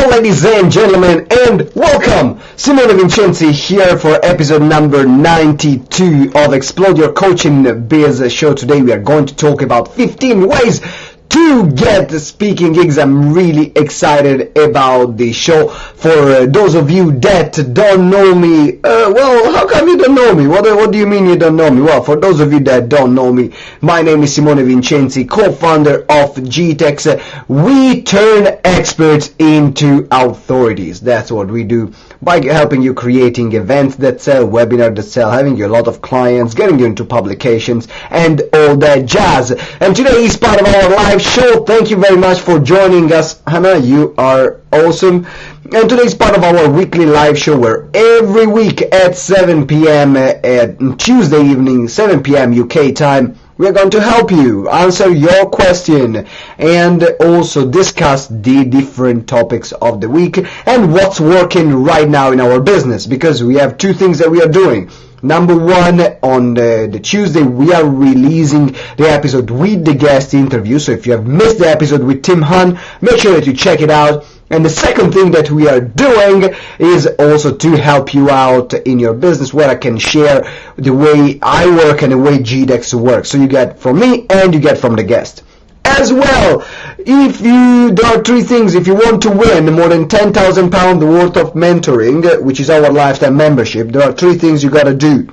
Hello ladies and gentlemen, and welcome! Simone Vincenzi here for episode number 92 of Explode Your Coaching Biz show. Today we are going to talk about 15 ways to get speaking gigs. I'm really excited about the show. For those of you that don't know me, well, how come you don't know me? What do you mean you don't know me? Well, for those of you that don't know me, my name is Simone Vincenzi, co-founder of GTEx. We turn experts into authorities. That's what we do by helping you creating events that sell, webinars that sell, having you a lot of clients, getting you into publications, and all that jazz. And today is part of our live show. Thank you very much for joining us. Hannah, you are awesome. And today is part of our weekly live show where every week at 7 p.m. at Tuesday evening, 7 p.m. UK time, we're going to help you answer your question and also discuss the different topics of the week and what's working right now in our business, because we have two things that we are doing. Number one, on the Tuesday, we are releasing the episode with the guest interview. So if you have missed the episode with Tim Hahn, make sure that you check it out. And the second thing that we are doing is also to help you out in your business, where I can share the way I work and the way GTEx works. So you get from me and you get from the guest. As well, there are three things. If you want to win more than £10,000 worth of mentoring, which is our lifetime membership, there are three things you gotta do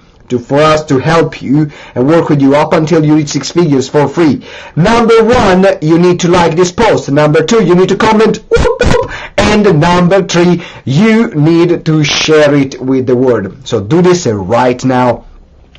for us to help you and work with you up until you reach 6 figures for free. Number one, you need to like this post. Number two, you need to comment. Whoop, whoop. And number three, you need to share it with the world. So do this right now,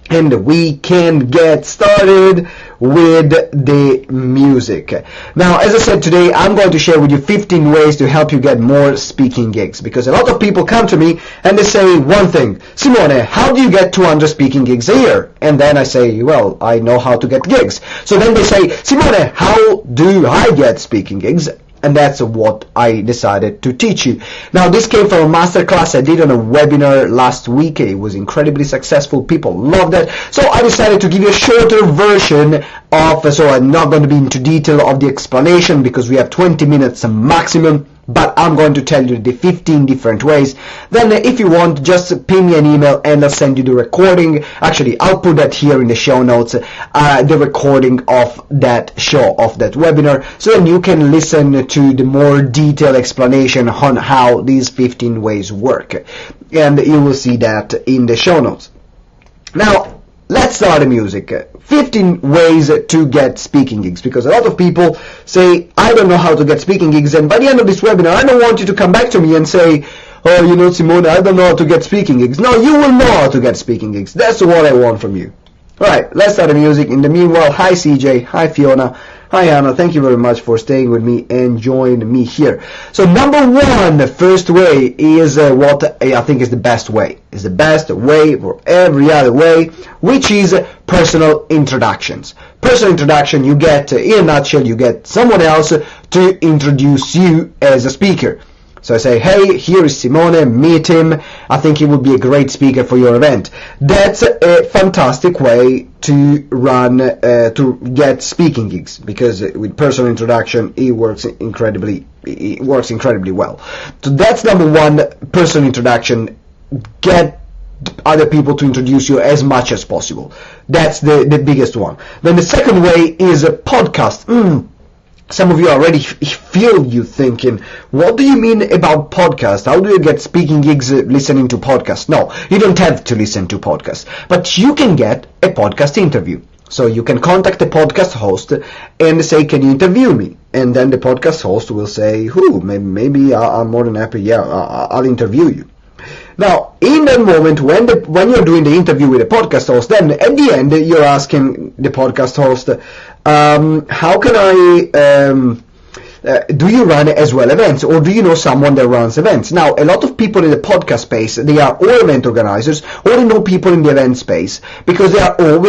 and we can get started with the music. Now, as I said, today I'm going to share with you 15 ways to help you get more speaking gigs, because a lot of people come to me and they say one thing: Simone, how do you get 200 speaking gigs a year? And then I say, well, I know how to get gigs. So then they say, Simone, how do I get speaking gigs? And that's what I decided to teach you. Now, this came from a masterclass I did on a webinar last week. It was incredibly successful. People loved it. So I decided to give you a shorter version so I'm not going to be into detail of the explanation because we have 20 minutes maximum. But I'm going to tell you the 15 different ways. Then if you want, just ping me an email and I'll send you the recording. Actually, I'll put that here in the show notes, the recording of that show, of that webinar, so then you can listen to the more detailed explanation on how these 15 ways work. And you will see that in the show notes. Now, let's start the music. 15 ways to get speaking gigs, because a lot of people say, I don't know how to get speaking gigs, and by the end of this webinar, I don't want you to come back to me and say, oh, Simone, I don't know how to get speaking gigs. No, you will know how to get speaking gigs. That's what I want from you. Alright, let's start the music. In the meanwhile, hi CJ, hi Fiona, hi Anna, thank you very much for staying with me and joining me here. So number one, the first way is what I think is the best way. It's the best way for every other way, which is personal introductions. Personal introduction, you get, in a nutshell, you get someone else to introduce you as a speaker. So I say, hey, here is Simone, meet him. I think he would be a great speaker for your event. That's a fantastic way to to get speaking gigs, because with personal introduction, it works incredibly well. So that's number one, personal introduction. Get other people to introduce you as much as possible. That's the biggest one. Then the second way is a podcast. Some of you already feel you thinking, what do you mean about podcast? How do you get speaking gigs listening to podcasts? No, you don't have to listen to podcasts, but you can get a podcast interview. So you can contact the podcast host and say, can you interview me? And then the podcast host will say, maybe I'm more than happy, I'll interview you. Now, in that moment, when you're doing the interview with the podcast host, then at the end, you're asking the podcast host, how can I, do you run as well events, or do you know someone that runs events? Now, a lot of people in the podcast space, they are all event organizers, or they know people in the event space, because we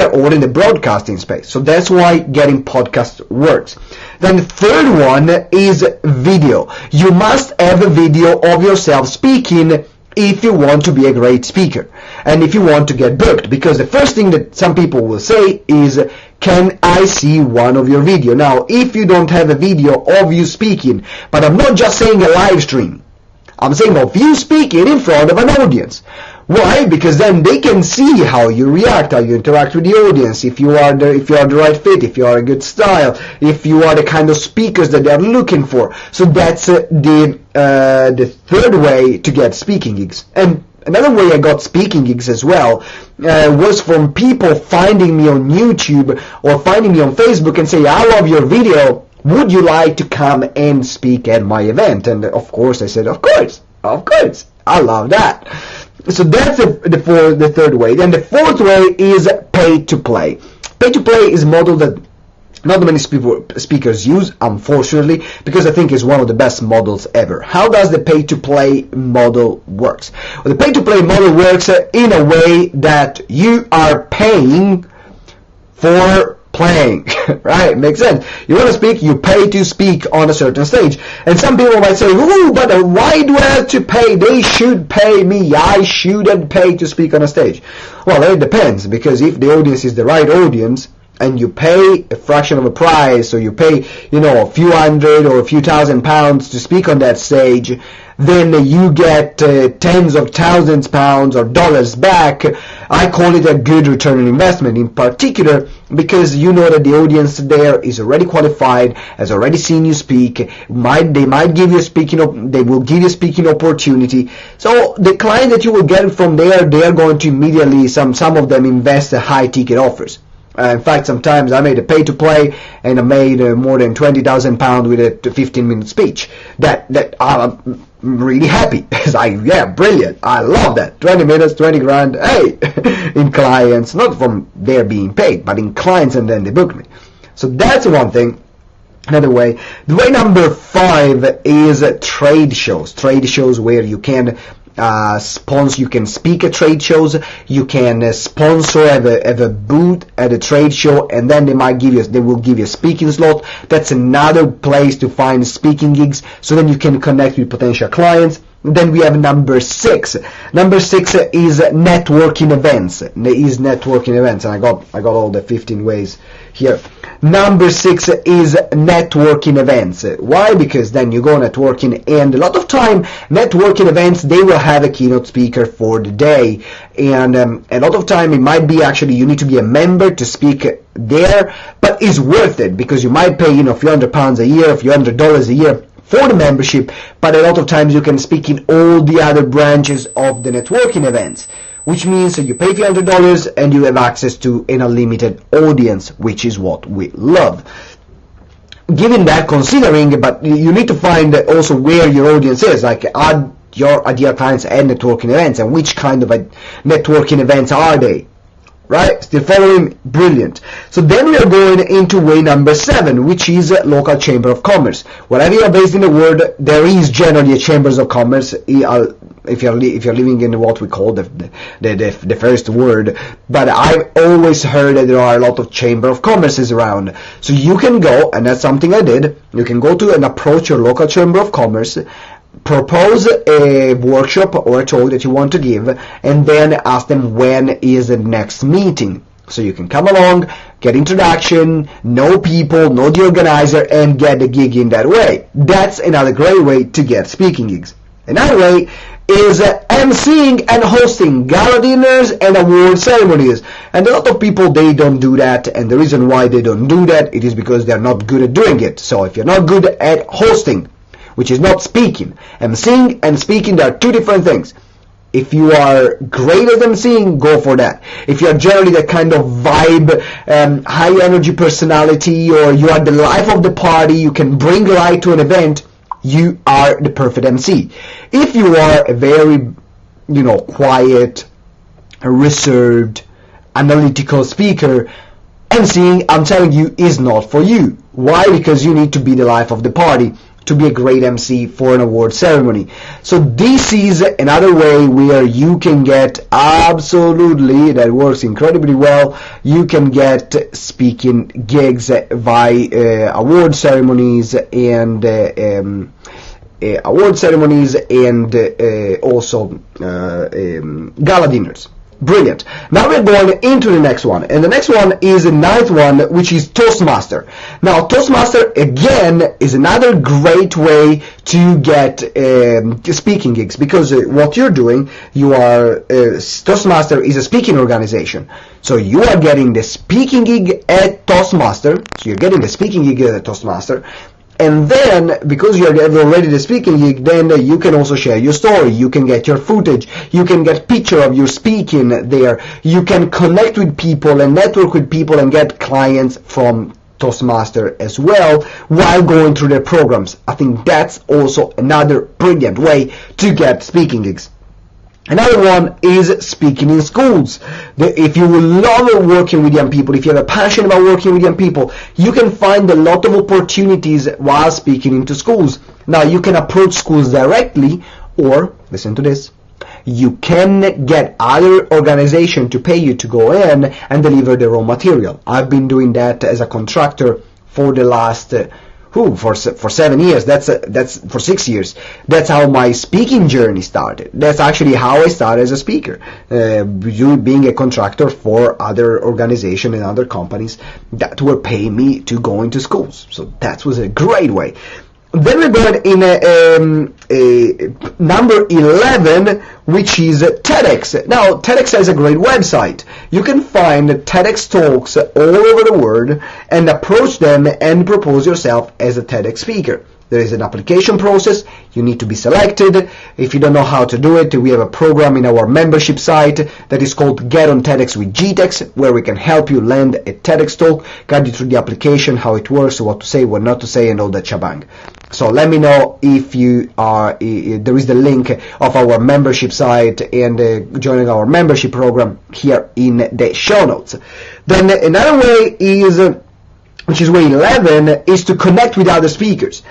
are all in the broadcasting space. So that's why getting podcast works. Then the third one is video. You must have a video of yourself speaking if you want to be a great speaker and if you want to get booked, because the first thing that some people will say is, can I see one of your video? Now, if you don't have a video of you speaking, but I'm not just saying a live stream, I'm saying of you speaking in front of an audience. Why? Because then they can see how you react, how you interact with the audience, if you are the right fit, if you are a good style, if you are the kind of speakers that they are looking for. So that's the third way to get speaking gigs. And another way I got speaking gigs as well was from people finding me on YouTube or finding me on Facebook and say, I love your video, would you like to come and speak at my event? And of course I said, of course, I love that. So that's the third way. Then the fourth way is pay to play. Pay to play is a model that not many speakers use, unfortunately, because I think it's one of the best models ever. How does the pay-to-play model works? Well, the pay-to-play model works in a way that you are paying for playing, right? Makes sense. You want to speak, you pay to speak on a certain stage. And some people might say, ooh, but why do I have to pay? They should pay me. I shouldn't pay to speak on a stage. Well, it depends, because if the audience is the right audience, and you pay a fraction of a price, so you pay, a few hundred or a few £1,000 to speak on that stage, then you get tens of thousands pounds or dollars back. I call it a good return on investment, in particular because you know that the audience there is already qualified, has already seen you speak. They might give you they will give you speaking opportunity. So the client that you will get from there, they are going to immediately, some of them invest high ticket offers. In fact, sometimes I made a pay-to-play, and I made more than £20,000 with a 15-minute speech. That I'm really happy. It's like, yeah, brilliant. I love that. 20 minutes, 20 grand. Hey, in clients, not from their being paid, but in clients, and then they book me. So that's one thing. Another way. The way number 5 is trade shows. Trade shows where you can you can speak at trade shows, you can sponsor, have a booth at a trade show, and then they will give you a speaking slot. That's another place to find speaking gigs, so then you can connect with potential clients. Then we have number 6. Number 6 is networking events. And I got all the 15 ways here. Number 6 is networking events. Why? Because then you go networking, and a lot of time networking events, they will have a keynote speaker for the day, and a lot of time it might be actually you need to be a member to speak there, but it's worth it because you might pay a few £100 a year, a few $100 a year for the membership, but a lot of times you can speak in all the other branches of the networking events, which means that you pay $300 and you have access to an unlimited audience, which is what we love. Given that, considering, but you need to find also where your audience is, like are your ideal clients at networking events, and which kind of networking events are they? Right? Still following? Brilliant. So then we are going into way number 7, which is local chamber of commerce. Wherever you are based in the world, there is generally a chambers of commerce. If you're living in what we call the first world, but I've always heard that there are a lot of chamber of commerces around. So you can go, and that's something I did. You can go to and approach your local chamber of commerce, propose a workshop or a talk that you want to give, and then ask them when is the next meeting. So you can come along, get introduction, know people, know the organizer, and get the gig in that way. That's another great way to get speaking gigs. Another way is emceeing and hosting gala dinners and award ceremonies. And a lot of people, they don't do that, and the reason why they don't do that, it is because they're not good at doing it. So if you're not good at hosting, which is not speaking, emceeing and speaking, they are two different things. If you are great at emceeing, go for that. If you are generally that kind of vibe, high energy personality, or you are the life of the party, you can bring light to an event, you are the perfect MC. If you are a very, quiet, reserved, analytical speaker, emceeing, I'm telling you, is not for you. Why? Because you need to be the life of the party to be a great MC for an award ceremony. So this is another way where you can get, absolutely, that works incredibly well, you can get speaking gigs by award ceremonies and also gala dinners. Brilliant. Now we're going into the next one, and the next one is the ninth one, which is Toastmaster. Now Toastmaster again is another great way to get speaking gigs, because what you're doing, you are Toastmaster is a speaking organization, so you are getting the speaking gig at Toastmaster. So you're getting the speaking gig at Toastmaster. And then, because you have already the speaking gig, then you can also share your story. You can get your footage. You can get picture of you speaking there. You can connect with people and network with people and get clients from Toastmaster as well while going through their programs. I think that's also another brilliant way to get speaking gigs. Another one is speaking in schools. If you love working with young people, if you have a passion about working with young people, you can find a lot of opportunities while speaking into schools. Now, you can approach schools directly, or, listen to this, you can get other organizations to pay you to go in and deliver their own material. I've been doing that as a contractor for the last for 7 years. That's for 6 years. That's how my speaking journey started. That's actually how I started as a speaker, being a contractor for other organizations and other companies that were paying me to go into schools. So that was a great way. Then we're going in number 11, which is TEDx. Now, TEDx has a great website. You can find TEDx talks all over the world and approach them and propose yourself as a TEDx speaker. There is an application process. You need to be selected. If you don't know how to do it, we have a program in our membership site that is called Get on TEDx with GTEx, where we can help you land a TEDx talk, guide you through the application, how it works, what to say, what not to say, and all that shabang. So let me know if you are, there is the link of our membership site and joining our membership program here in the show notes. Then another way is, which is way 11, is to connect with other speakers.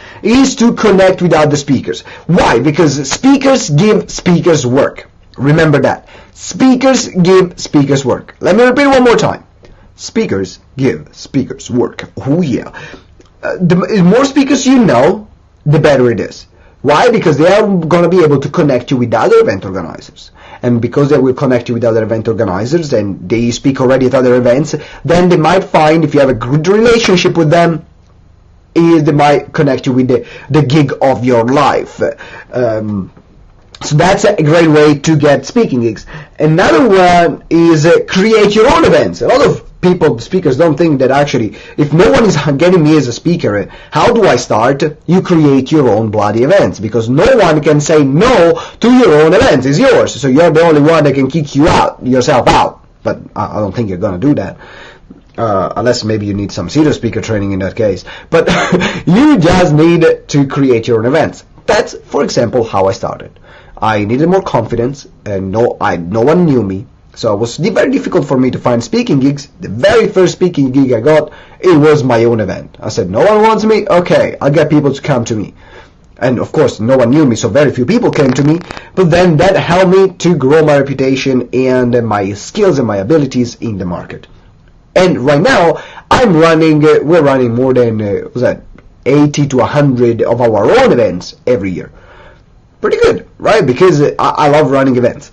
Why? Because speakers give speakers work. Remember that. Speakers give speakers work. Let me repeat one more time. Speakers give speakers work. Oh yeah. The more speakers you know, the better it is. Why? Because they are going to be able to connect you with other event organizers. And because they will connect you with other event organizers and they speak already at other events, then they might find, if you have a good relationship with them, they might connect you with the gig of your life. So that's a great way to get speaking gigs. Another one is create your own events. A lot of speakers don't think that actually, if no one is getting me as a speaker, how do I start? You create your own bloody events, because no one can say no to your own events. It's yours, so you're the only one that can kick yourself out. But I don't think you're going to do that. Unless maybe you need some serious speaker training in that case. But you just need to create your own events. That's, for example, how I started. I needed more confidence, and no one knew me. So it was very difficult for me to find speaking gigs. The very first speaking gig I got, it was my own event. I said, no one wants me? Okay, I'll get people to come to me. And of course, no one knew me, so very few people came to me. But then that helped me to grow my reputation and my skills and my abilities in the market. And right now, we're running more than 80 to 100 of our own events every year. Pretty good, right? Because I love running events.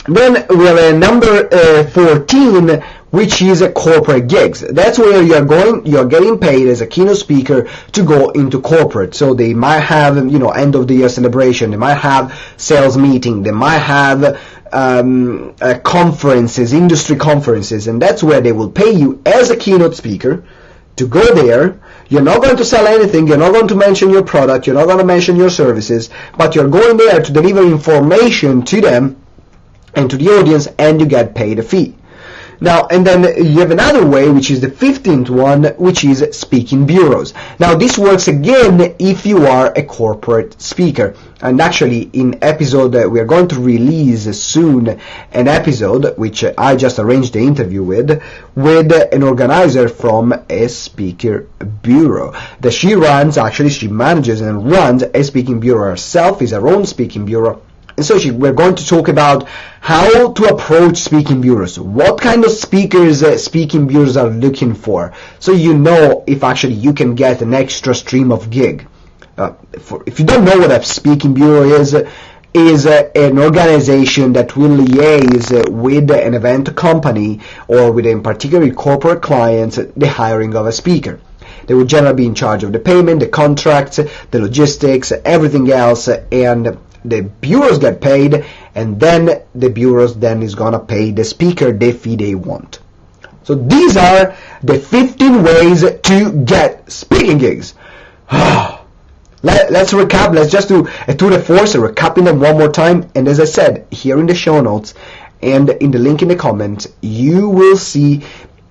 Then we have number 14, which is corporate gigs. That's where you're getting paid as a keynote speaker to go into corporate. So they might have, end of the year celebration. They might have sales meeting. They might have conferences, industry conferences, and that's where they will pay you as a keynote speaker to go there. You're not going to sell anything, you're not going to mention your product, you're not going to mention your services, but you're going there to deliver information to them and to the audience, and you get paid a fee. Now, and then you have another way, which is the 15th one, which is speaking bureaus. Now, this works again if you are a corporate speaker. And actually, in episode, we are going to release soon an episode, which I just arranged the interview with an organizer from a speaker bureau. That she manages and runs a speaking bureau herself, is her own speaking bureau. And so we're going to talk about how to approach speaking bureaus, what kind of speakers speaking bureaus are looking for, so you know if actually you can get an extra stream of gig. If you don't know what a speaking bureau is, is an organization that will liaise with an event company or with in particular corporate clients the hiring of a speaker. They will generally be in charge of the payment, the contracts, the logistics, everything else, and the bureaus get paid, and then the bureaus then is gonna pay the speaker the fee they want. So these are the 15 ways to get speaking gigs. Let's recap. Let's just do a tour de force, recapping them one more time. And as I said, here in the show notes and in the link in the comments, you will see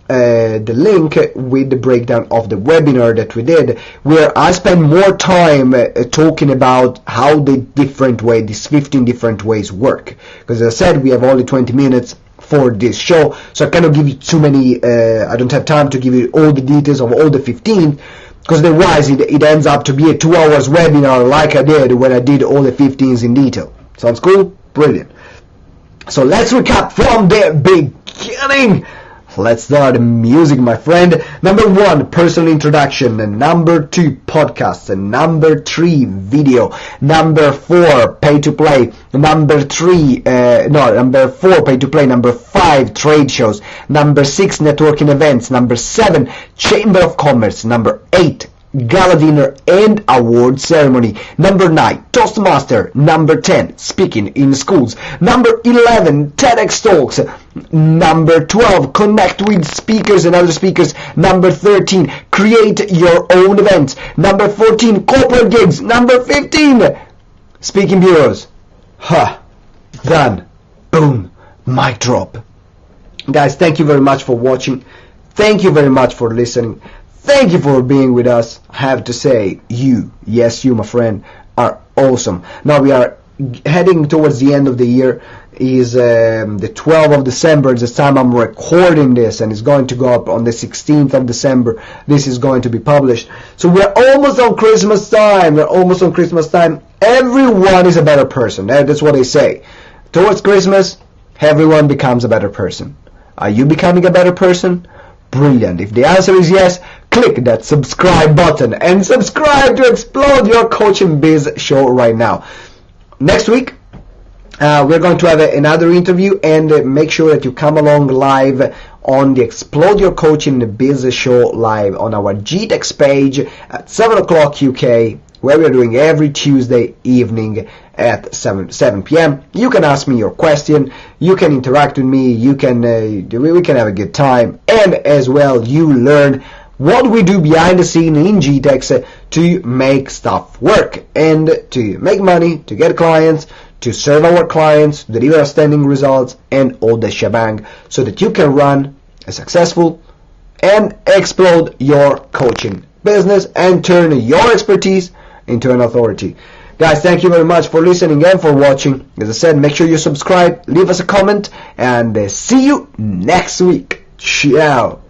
the link with the breakdown of the webinar that we did, where I spend more time talking about how the different way, these 15 different ways work. Because as I said, we have only 20 minutes for this show, so I cannot give you too many, I don't have time to give you all the details of all the 15, because otherwise it ends up to be a 2 hours webinar like I did when I did all the 15s in detail. Sounds cool? Brilliant. So let's recap from the beginning. Let's start the music, my friend. Number 1, personal introduction. Number 2, podcasts. Number 3, video. Number 4, pay to play. Number 4, pay to play. Number 5, trade shows. Number 6, networking events. Number 7, Chamber of Commerce. Number 8, gala dinner and award ceremony. Number 9, Toastmaster. Number 10, speaking in schools. Number 11, TEDx talks. Number 12, connect with speakers and other speakers. Number 13, create your own events. Number 14, corporate gigs. Number 15, speaking bureaus. Done. Boom. Mic drop. Guys, thank you very much for watching. Thank you very much for listening. Thank you for being with us. I have to say, you, yes you my friend, are awesome. Now we are heading towards the end of the year. Is the 12th of December is the time I'm recording this, and it's going to go up on the 16th of December. This is going to be published. So we're almost on Christmas time. Everyone is a better person. That's what they say. Towards Christmas, everyone becomes a better person. Are you becoming a better person? Brilliant. If the answer is yes, click that subscribe button and subscribe to Explode Your Coaching Biz show right now. Next week, we're going to have another interview, and make sure that you come along live on the Explode Your Coaching Biz show live on our GTEx page at 7 o'clock UK, where we're doing every Tuesday evening at 7 p.m. You can ask me your question, you can interact with me, we can have a good time, and as well you learn what we do behind the scene in GTEx to make stuff work and to make money, to get clients, to serve our clients, deliver outstanding results, and all the shebang, so that you can run a successful and explode your coaching business and turn your expertise into an authority. Guys, thank you very much for listening and for watching. As I said, make sure you subscribe, leave us a comment, and see you next week. Ciao.